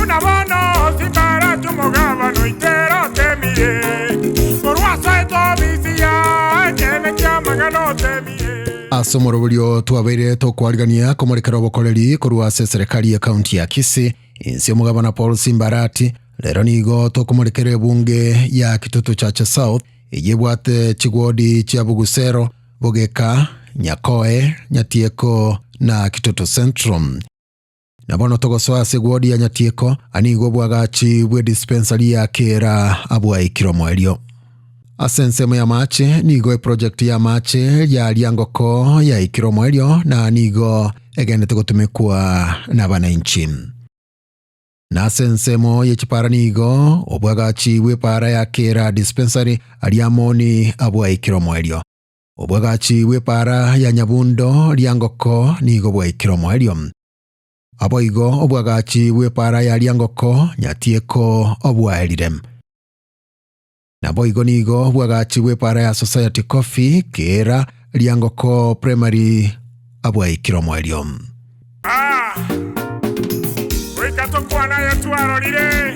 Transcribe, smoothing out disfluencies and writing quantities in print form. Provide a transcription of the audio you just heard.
Una bono simbara tumogaba no itero temie. Korwasa etomisia kene kyamaga no temie. Asomoro bulio tuwabeire tokwarigania komorekera obukoreri korwasa serikali ya kaunti ya Kisii insi omugabana Paul Simbarati lero nigo tokomorekera bunge ya Kitutu Chacha South iyebwate chigwodi chia Bugusero, Bogeka, Nyakoe, Nyatieko na Kitutu Central. Nabono togosoa segwodi ya Nyatieko anigo bwagachi bwe dispensary ya Kera abwa ikiromwelio. Asensemo ya mache nigo project ya mache ya Liangoko ya ikiromwelio na nigo egene togotumekwa na bananchi. Na asensemo ya chipara nigo obwagachi bwe para ya Kera dispensary aliamoni abwa ikiromwelio. Obwagachi bwe para ya Nyabundo Liangoko nigo bwa ikiromwelio. Aboigo obwagachi bwe para ya Liangoko Nyatieko obwa elirem. Naboigo nigo obwagachi bwe para ya Society Coffee Kera Liangoko Primary abwa ikiromwelio. Wekato kwana ya tuarorire